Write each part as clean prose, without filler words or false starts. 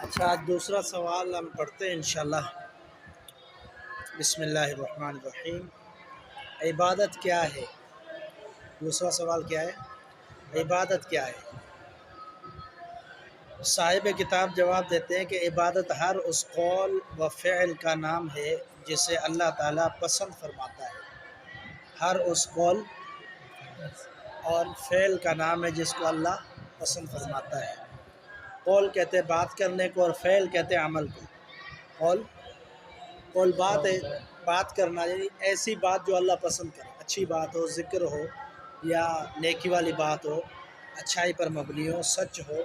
اچھا، آج دوسرا سوال ہم پڑھتے ہیں انشاءاللہ۔ بسم اللہ الرحمن الرحیم۔ عبادت کیا ہے؟ دوسرا سوال کیا ہے؟ عبادت کیا ہے؟ صاحب کتاب جواب دیتے ہیں کہ عبادت ہر اس قول و فعل کا نام ہے جسے اللہ تعالیٰ پسند فرماتا ہے۔ ہر اس قول اور فعل کا نام ہے جس کو اللہ پسند فرماتا ہے۔ قول کہتے ہیں بات کرنے کو، اور فعل کہتے ہیں عمل کو۔ قول بات ہے، بات کرنا، یعنی ایسی بات جو اللہ پسند کرے، اچھی بات ہو، ذکر ہو یا نیکی والی بات ہو، اچھائی پر مبنی ہو، سچ ہو،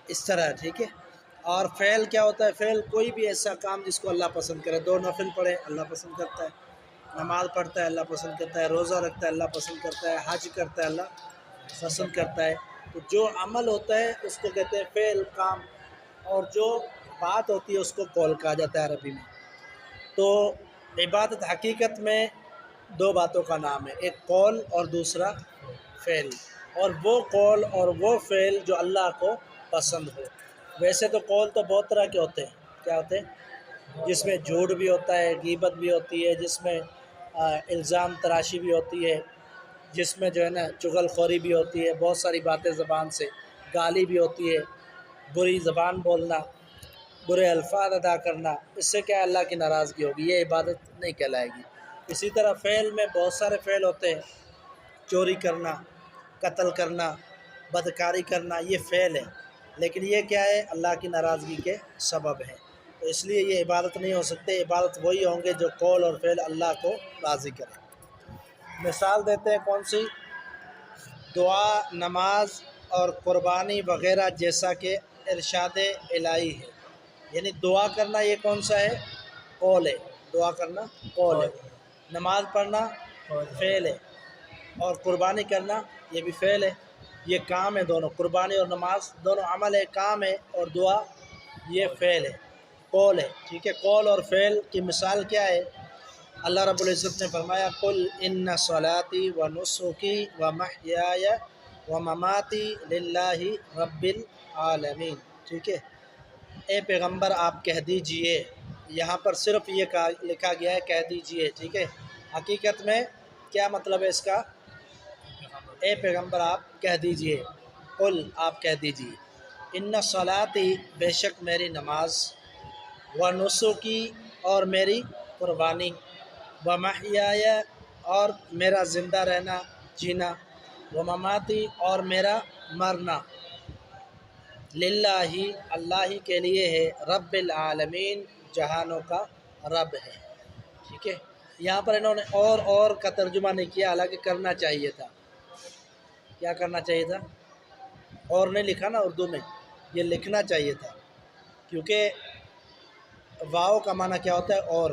اس طرح، ٹھیک ہے۔ اور فعل کیا ہوتا ہے؟ فعل کوئی بھی ایسا کام جس کو اللہ پسند کرے۔ 2 نفل پڑھے، اللہ پسند کرتا ہے۔ نماز پڑھتا ہے، اللہ پسند کرتا ہے۔ روزہ رکھتا ہے، اللہ پسند کرتا ہے۔ حج کرتا ہے، اللہ پسند کرتا ہے۔ تو جو عمل ہوتا ہے اس کو کہتے ہیں فعل، کام، اور جو بات ہوتی ہے اس کو قول کہا جاتا ہے عربی میں۔ تو عبادت حقیقت میں 2 باتوں کا نام ہے، ایک قول اور دوسرا فعل، اور وہ قول اور وہ فعل جو اللہ کو پسند ہو۔ ویسے تو قول تو بہت طرح کے ہوتے ہیں، کیا ہوتے ہیں؟ جس میں جھوٹ بھی ہوتا ہے، غیبت بھی ہوتی ہے، جس میں الزام تراشی بھی ہوتی ہے، جس میں جو ہے نا چغل خوری بھی ہوتی ہے، بہت ساری باتیں زبان سے، گالی بھی ہوتی ہے، بری زبان بولنا، برے الفاظ ادا کرنا، اس سے کیا اللہ کی ناراضگی ہوگی، یہ عبادت نہیں کہلائے گی۔ اسی طرح فعل میں بہت سارے فعل ہوتے ہیں، چوری کرنا، قتل کرنا، بدکاری کرنا، یہ فعل ہے، لیکن یہ کیا ہے؟ اللہ کی ناراضگی کے سبب ہے، تو اس لیے یہ عبادت نہیں ہو سکتے۔ عبادت وہی ہوں گے جو قول اور فعل اللہ کو راضی کرے۔ مثال دیتے ہیں، کون سی؟ دعا، نماز اور قربانی وغیرہ، جیسا کہ ارشاد الہی ہے۔ یعنی دعا کرنا یہ کون سا ہے؟ قول ہے۔ دعا کرنا قول ہے۔ نماز پڑھنا فعل ہے، اور قربانی کرنا یہ بھی فعل ہے۔ یہ کام ہے دونوں، قربانی اور نماز دونوں عمل ہے، کام ہے، اور دعا یہ فعل ہے، قول ہے، ٹھیک ہے۔ قول اور فعل کی مثال کیا ہے؟ اللہ رب العزت نے فرمایا قل ان صلاتی و نسکی و محیای و مماتی للہ رب العالمین، ٹھیک ہے۔ اے پیغمبر آپ کہہ دیجئے، یہاں پر صرف یہ لکھا گیا ہے کہہ دیجئے، ٹھیک ہے۔ حقیقت میں کیا مطلب ہے اس کا؟ اے پیغمبر آپ کہہ دیجئے، قل آپ کہہ دیجئے، ان صلاتی بے شک میری نماز، و نسکی اور میری قربانی، و محیای اور میرا زندہ رہنا جینا، و مماتی اور میرا مرنا، للہ اللہ ہی کے لیے ہے، رب العالمین جہانوں کا رب ہے، ٹھیک ہے۔ یہاں پر انہوں نے اور کا ترجمہ نہیں کیا، حالانکہ کرنا چاہیے تھا۔ کیا کرنا چاہیے تھا؟ اور نہیں لکھا نا اردو میں، یہ لکھنا چاہیے تھا، کیونکہ واو کا معنی کیا ہوتا ہے؟ اور۔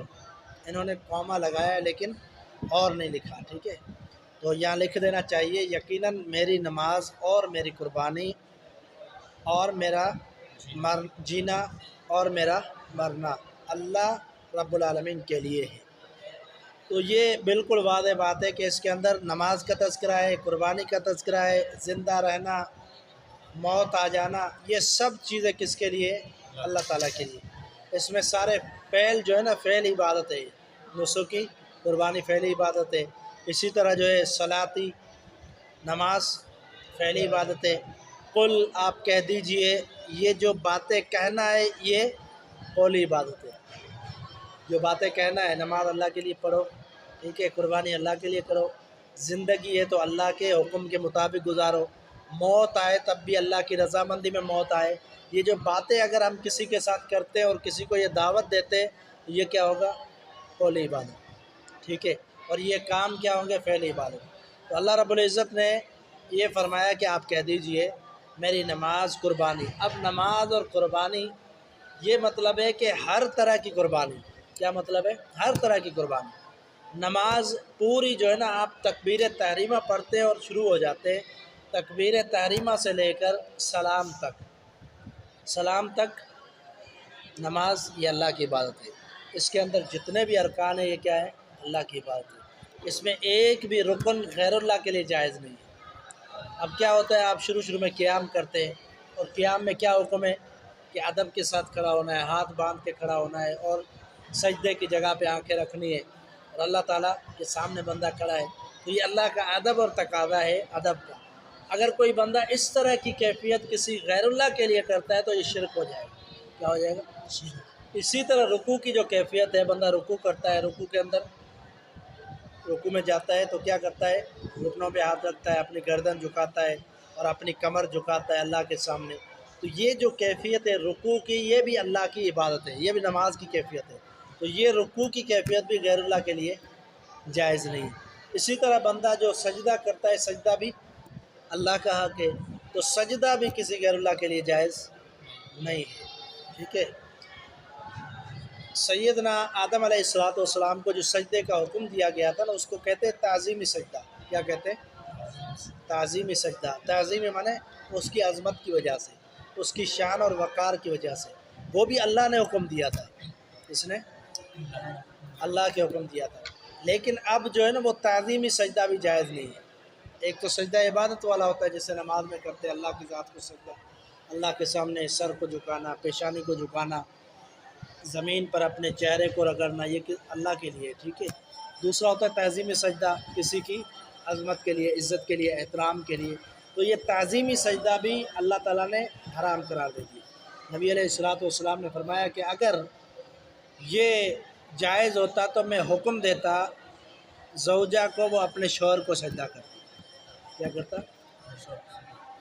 انہوں نے کوما لگایا ہے لیکن اور نہیں لکھا، ٹھیک ہے۔ تو یہاں لکھ دینا چاہیے یقیناً میری نماز اور میری قربانی اور میرا جینا اور میرا مرنا اللہ رب العالمین کے لیے ہے۔ تو یہ بالکل واضح بات ہے کہ اس کے اندر نماز کا تذکرہ ہے، قربانی کا تذکرہ ہے، زندہ رہنا، موت آ جانا، یہ سب چیزیں کس کے لیے؟ اللہ تعالیٰ کے لیے۔ اس میں سارے فعل جو ہے نا، فعل عبادت ہے، نسکی قربانی فعل عبادت ہے، اسی طرح جو ہے صلاتی نماز فعل عبادت ہے۔ قل آپ کہہ دیجئے، یہ جو باتیں کہنا ہے یہ قولی عبادت ہے۔ جو باتیں کہنا ہے، نماز اللہ کے لیے پڑھو، ٹھیک ہے، قربانی اللہ کے لیے کرو، زندگی ہے تو اللہ کے حکم کے مطابق گزارو، موت آئے تب بھی اللہ کی رضامندی میں موت آئے۔ یہ جو باتیں اگر ہم کسی کے ساتھ کرتے ہیں اور کسی کو یہ دعوت دیتے ہیں تو یہ کیا ہوگا؟ قولی عبادت، ٹھیک ہے۔ اور یہ کام کیا ہوں گے؟ فعل عبادت۔ تو اللہ رب العزت نے یہ فرمایا کہ آپ کہہ دیجئے میری نماز، قربانی۔ اب نماز اور قربانی یہ مطلب ہے کہ ہر طرح کی قربانی، کیا مطلب ہے؟ ہر طرح کی قربانی۔ نماز پوری جو ہے نا، آپ تکبیر تحریمہ پڑھتے ہیں اور شروع ہو جاتے ہیں، تکبیر تحریمہ سے لے کر سلام تک نماز یہ اللہ کی عبادت ہے۔ اس کے اندر جتنے بھی ارکان ہیں یہ کیا ہے؟ اللہ کی عبادت ہے۔ اس میں ایک بھی رکن غیر اللہ کے لیے جائز نہیں ہے۔ اب کیا ہوتا ہے؟ آپ شروع میں قیام کرتے ہیں، اور قیام میں کیا حکم ہے؟ کہ ادب کے ساتھ کھڑا ہونا ہے، ہاتھ باندھ کے کھڑا ہونا ہے، اور سجدے کی جگہ پہ آنکھیں رکھنی ہے، اور اللہ تعالیٰ کے سامنے بندہ کھڑا ہے، تو یہ اللہ کا ادب اور تقاضا ہے ادب کا۔ اگر کوئی بندہ اس طرح کی کیفیت کسی غیر اللہ کے لیے کرتا ہے تو یہ شرک ہو جائے گا۔ کیا ہو جائے گا؟ اسی طرح رکوع کی جو کیفیت ہے، بندہ رکوع کرتا ہے، رکوع کے اندر رکوع میں جاتا ہے تو کیا کرتا ہے؟ گھٹنوں پہ ہاتھ رکھتا ہے، اپنی گردن جھکاتا ہے اور اپنی کمر جھکاتا ہے اللہ کے سامنے۔ تو یہ جو کیفیت ہے رکوع کی، یہ بھی اللہ کی عبادت ہے، یہ بھی نماز کی کیفیت ہے۔ تو یہ رکوع کی کیفیت بھی غیر اللہ کے لیے جائز نہیں ہے۔ اسی طرح بندہ جو سجدہ کرتا ہے، سجدہ بھی اللہ کا حق ہے، تو سجدہ بھی کسی غیر اللہ کے لیے جائز نہیں ہے، ٹھیک ہے۔ سیدنا آدم علیہ والسلام کو جو سجدے کا حکم دیا گیا تھا نا، اس کو کہتے ہیں تعظیمی سجدہ۔ کیا کہتے ہیں؟ تعظیمی سجدہ۔ تعظیمی معنی اس کی عظمت کی وجہ سے، اس کی شان اور وقار کی وجہ سے، وہ بھی اللہ نے حکم دیا تھا۔ اس نے اللہ کے حکم دیا تھا، لیکن اب جو ہے نا وہ تعظیمی سجدہ بھی جائز نہیں ہے۔ ایک تو سجدہ عبادت والا ہوتا ہے جیسے نماز میں کرتے ہیں، اللہ کی ذات کو سجدہ، اللہ کے سامنے سر کو جھکانا، پیشانی کو جھکانا، زمین پر اپنے چہرے کو رگڑنا، یہ کہ اللہ کے لیے، ٹھیک ہے۔ دوسرا ہوتا ہے تعظیمی سجدہ، کسی کی عظمت کے لیے، عزت کے لیے، احترام کے لیے، تو یہ تعظیمی سجدہ بھی اللہ تعالیٰ نے حرام قرار دے دیا۔ نبی علیہ والسلام نے فرمایا کہ اگر یہ جائز ہوتا تو میں حکم دیتا زوجہ کو وہ اپنے شوہر کو سجدہ کرتی۔ کیا کرتا؟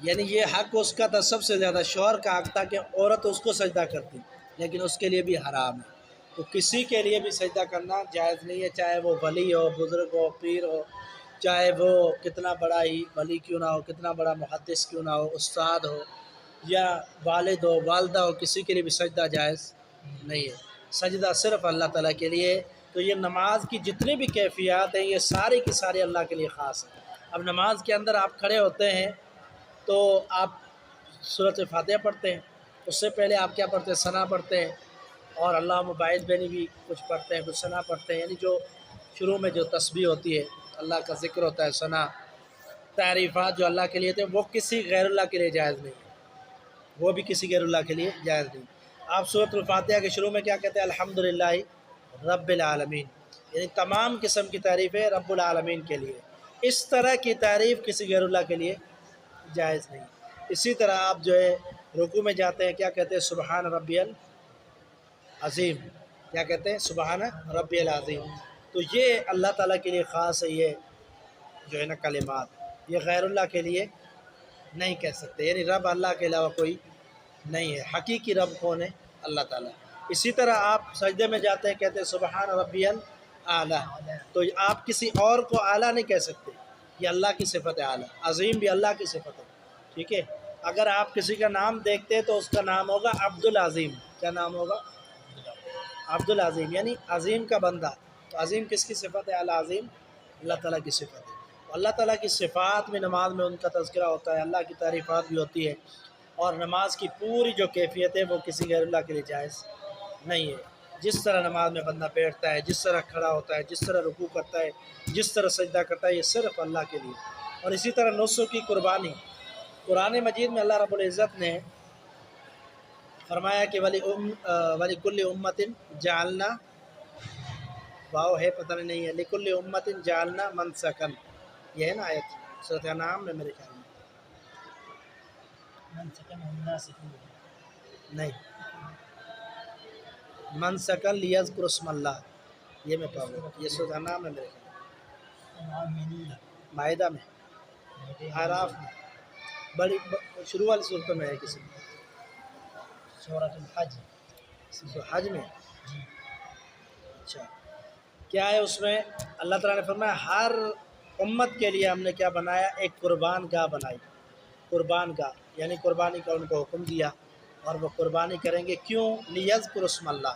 یعنی یہ حق اس کا تھا، سب سے زیادہ شوہر کا حق تھا کہ عورت اس کو سجدہ کرتی، لیکن اس کے لیے بھی حرام ہے۔ تو کسی کے لیے بھی سجدہ کرنا جائز نہیں ہے، چاہے وہ ولی ہو، بزرگ ہو، پیر ہو، چاہے وہ کتنا بڑا ہی ولی کیوں نہ ہو، کتنا بڑا محدث کیوں نہ ہو، استاد ہو یا والد ہو، والدہ ہو، کسی کے لیے بھی سجدہ جائز نہیں ہے۔ سجدہ صرف اللہ تعالیٰ کے لیے۔ تو یہ نماز کی جتنی بھی کیفیات ہیں، یہ ساری کی ساری اللہ کے لیے خاص ہیں۔ اب نماز کے اندر آپ کھڑے ہوتے ہیں تو آپ سورۃ فاتحہ پڑھتے ہیں، اس سے پہلے آپ کیا پڑھتے ہیں؟ ثنا پڑھتے ہیں، اور اللہ مباعث بینی بھی کچھ پڑھتے ہیں، کچھ ثنا پڑھتے ہیں، یعنی جو شروع میں جو تسبیح ہوتی ہے، اللہ کا ذکر ہوتا ہے، ثنا، تعریفات جو اللہ کے لیے تھے، وہ کسی غیر اللہ کے لیے جائز نہیں ہے، وہ بھی کسی غیر اللہ کے لیے جائز نہیں۔ آپ سورۃ الفاتحہ کے شروع میں کیا کہتے ہیں؟ الحمدللہ رب العالمین، یعنی تمام قسم کی تعریفیں رب العالمین کے لیے۔ اس طرح کی تعریف کسی غیر اللہ کے لیے جائز نہیں۔ اسی طرح آپ جو ہے رکوع میں جاتے ہیں، کیا کہتے ہیں؟ سبحان ربی العظیم۔ کیا کہتے ہیں؟ سبحان ربی العظیم۔ تو یہ اللہ تعالیٰ کے لیے خاص ہے، یہ جو ہے نا کلمات، یہ غیر اللہ کے لیے نہیں کہہ سکتے، یعنی رب اللہ کے علاوہ کوئی نہیں ہے۔ حقیقی رب کون ہے؟ اللہ تعالیٰ۔ اسی طرح آپ سجدے میں جاتے ہیں، کہتے ہیں سبحان ربی الاعلیٰ، تو آپ کسی اور کو اعلیٰ نہیں کہہ سکتے، یہ اللہ کی صفت ہے اعلیٰ۔ عظیم بھی اللہ کی صفت ہے، ٹھیک ہے۔ اگر آپ کسی کا نام دیکھتے ہیں تو اس کا نام ہوگا عبد العظیم۔ کیا نام ہوگا؟ عبد العظیم، یعنی عظیم کا بندہ۔ تو عظیم کس کی صفت ہے؟ العظیم اللہ تعالیٰ کی صفت ہے۔ اللہ تعالیٰ کی صفات میں نماز میں ان کا تذکرہ ہوتا ہے، اللہ کی تعریفات بھی ہوتی ہے، اور نماز کی پوری جو کیفیت ہے وہ کسی غیر اللہ کے لیے جائز نہیں ہے۔ جس طرح نماز میں بندہ بیٹھتا ہے، جس طرح کھڑا ہوتا ہے، جس طرح رکوع کرتا ہے، جس طرح سجدہ کرتا ہے، یہ صرف اللہ کے لیے۔ اور اسی طرح نسک کی قربانی، قرآن مجید میں اللہ رب العزت نے فرمایا کہ ولی کل امت جعلنا، واو ہے پتہ نہیں ہے، لکل امت جعلنا منسکن، یہ ہے نا آیت سورۃ انعام میں میرے خیال میں، نہیں، منسکن لیذکر اسم اللہ، یہ میں پڑھوں، یہ سورۃ انعام میں میرے خیال میں، مائدہ میں، اعراف میں، بڑی شروع والی صورتوں میں ہے، کسی میں سورۃ الحج، حج میں، اچھا کیا ہے اس میں؟ اللہ تعالیٰ نے فرمایا ہر امت کے لیے ہم نے کیا بنایا؟ ایک قربان گاہ بنائی، قربان گاہ، یعنی قربانی کا ان کو حکم دیا، اور وہ قربانی کریں گے، کیوں؟ لیذکر اسم اللہ،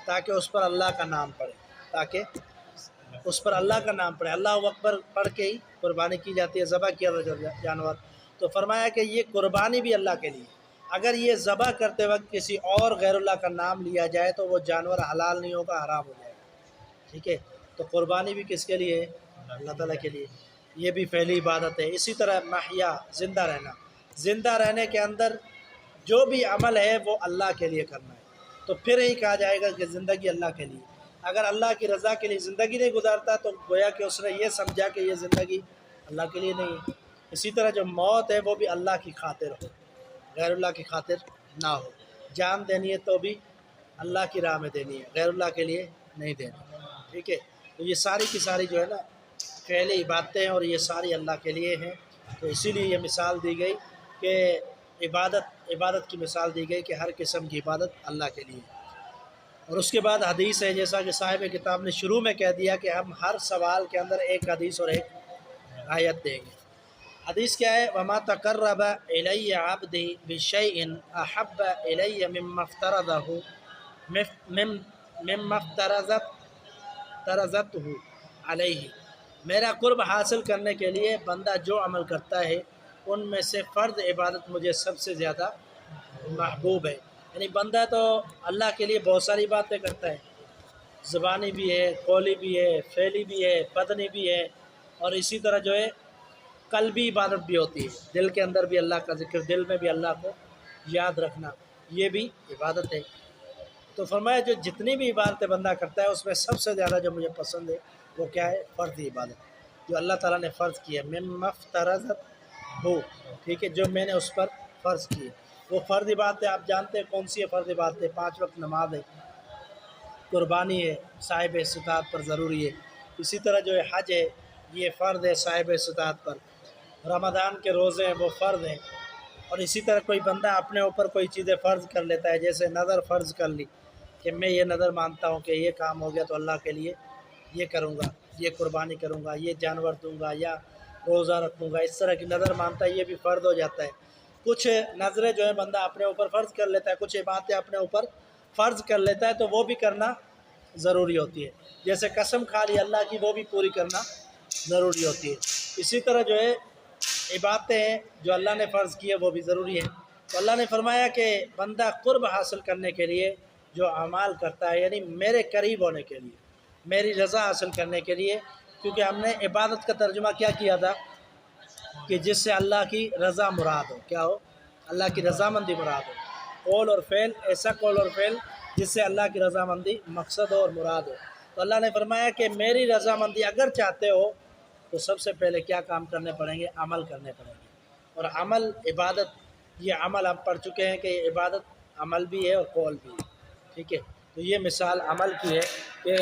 تاکہ اس پر اللہ کا نام پڑے، تاکہ اس پر اللہ کا نام پڑے۔ اللہ اکبر پڑھ کے ہی قربانی کی جاتی ہے، ذبح کیا جانور۔ تو فرمایا کہ یہ قربانی بھی اللہ کے لیے، اگر یہ ذبح کرتے وقت کسی اور غیر اللہ کا نام لیا جائے تو وہ جانور حلال نہیں ہوگا، حرام ہو جائے گا، ٹھیک ہے۔ تو قربانی بھی کس کے لیے ہے؟ اللہ تعالیٰ کے لیے، یہ بھی پہلی عبادت ہے۔ اسی طرح محیا، زندہ رہنا، زندہ رہنے کے اندر جو بھی عمل ہے وہ اللہ کے لیے کرنا ہے، تو پھر ہی کہا جائے گا کہ زندگی اللہ کے لیے۔ اگر اللہ کی رضا کے لیے زندگی نہیں گزارتا تو گویا کہ اس نے یہ سمجھا کہ یہ زندگی اللہ کے لیے نہیں ہے۔ اسی طرح جو موت ہے وہ بھی اللہ کی خاطر ہو، غیر اللہ کی خاطر نہ ہو۔ جان دینی ہے تو بھی اللہ کی راہ میں دینی ہے، غیر اللہ کے لیے نہیں دینی، ٹھیک ہے۔ تو یہ ساری کی ساری جو ہے نا فعلی عبادتیں ہیں اور یہ ساری اللہ کے لیے ہیں، تو اسی لیے یہ مثال دی گئی کہ عبادت کی مثال دی گئی کہ ہر قسم کی عبادت اللہ کے لیے۔ اور اس کے بعد حدیث ہے، جیسا کہ صاحب کتاب نے شروع میں کہہ دیا کہ ہم ہر سوال کے اندر ایک حدیث اور ایک آیت دیں گے۔ حدیث کیا ہے؟ وَمَا تَقَرَّبَ إِلَيَّ عَبْدِي بِشَيْءٍ أَحَبَّ إِلَيَّ مِمَّا افْتَرَضْتُهُ عَلَيْهِ۔ میرا قرب حاصل کرنے کے لیے بندہ جو عمل کرتا ہے ان میں سے فرض عبادت مجھے سب سے زیادہ محبوب ہے۔ یعنی بندہ تو اللہ کے لیے بہت ساری باتیں کرتا ہے، زبانی بھی ہے، قولی بھی ہے، فعلی بھی ہے، بدنی بھی ہے، اور اسی طرح جو ہے قلبی عبادت بھی ہوتی ہے، دل کے اندر بھی اللہ کا ذکر، دل میں بھی اللہ کو یاد رکھنا، یہ بھی عبادت ہے۔ تو فرمایا جو جتنی بھی عبادتیں بندہ کرتا ہے اس میں سب سے زیادہ جو مجھے پسند ہے وہ کیا ہے؟ فرض عبادت، جو اللہ تعالیٰ نے فرض کی ہے، مما افترضت ہو، ٹھیک ہے، جو میں نے اس پر فرض کی ہے۔ وہ فرض عبادتیں آپ جانتے ہیں کون سی ہے؟ فرض عبادتیں 5 وقت نماز ہے، قربانی ہے، صاحب استطاعت پر ضروری ہے، اسی طرح جو ہے حج ہے یہ فرض ہے صاحب استطاعت پر، رمضان کے روزے ہیں وہ فرض ہیں، اور اسی طرح کوئی بندہ اپنے اوپر کوئی چیزیں فرض کر لیتا ہے، جیسے نظر فرض کر لی کہ میں یہ نظر مانتا ہوں کہ یہ کام ہو گیا تو اللہ کے لیے یہ کروں گا، یہ قربانی کروں گا، یہ جانور دوں گا یا روزہ رکھوں گا، اس طرح کی نظر مانتا ہے، یہ بھی فرض ہو جاتا ہے۔ کچھ نظریں جو ہے بندہ اپنے اوپر فرض کر لیتا ہے، کچھ باتیں اپنے اوپر فرض کر لیتا ہے تو وہ بھی کرنا ضروری ہوتی ہے، جیسے قسم کھا لی اللہ کی وہ بھی پوری کرنا ضروری ہوتی ہے۔ اسی طرح جو ہے عبادتیں ہیں جو اللہ نے فرض کی ہے وہ بھی ضروری ہیں۔ تو اللہ نے فرمایا کہ بندہ قرب حاصل کرنے کے لیے جو اعمال کرتا ہے، یعنی میرے قریب ہونے کے لیے، میری رضا حاصل کرنے کے لیے، کیونکہ ہم نے عبادت کا ترجمہ کیا کیا تھا کہ جس سے اللہ کی رضا مراد ہو، کیا ہو؟ اللہ کی رضامندی مراد ہو، قول اور فعل، ایسا قول اور فعل جس سے اللہ کی رضامندی مقصد ہو اور مراد ہو۔ تو اللہ نے فرمایا کہ میری رضامندی اگر چاہتے ہو تو سب سے پہلے کیا کام کرنے پڑیں گے؟ عمل کرنے پڑیں گے، اور عمل عبادت، یہ عمل ہم پڑھ چکے ہیں کہ عبادت عمل بھی ہے اور قول بھی ہے، ٹھیک ہے۔ تو یہ مثال عمل کی ہے کہ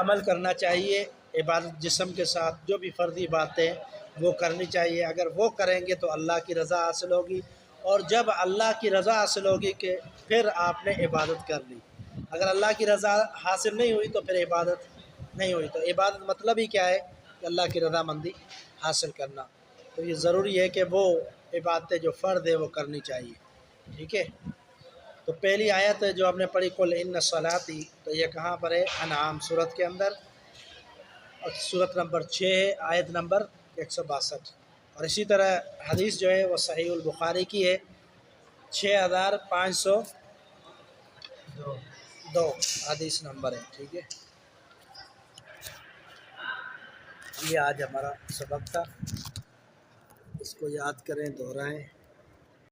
عمل کرنا چاہیے، عبادت جسم کے ساتھ جو بھی فرضی باتیں وہ کرنی چاہیے، اگر وہ کریں گے تو اللہ کی رضا حاصل ہوگی، اور جب اللہ کی رضا حاصل ہوگی کہ پھر آپ نے عبادت کر لی، اگر اللہ کی رضا حاصل نہیں ہوئی تو پھر عبادت نہیں ہوئی۔ تو عبادت مطلب ہی کیا ہے؟ کہ اللہ کی رضامندی حاصل کرنا، تو یہ ضروری ہے کہ وہ عبادتیں جو فرض ہے وہ کرنی چاہیے، ٹھیک ہے۔ تو پہلی آیت جو ہم نے پڑھی قل ان صلاتی، تو یہ کہاں پر ہے؟ انعام صورت کے اندر، اور صورت نمبر 6 آیت نمبر 162، اور اسی طرح حدیث جو ہے وہ صحیح البخاری کی ہے 6502 حدیث نمبر ہے، ٹھیک ہے۔ یہ آج ہمارا سبق تھا، اس کو یاد کریں، دہرائیں۔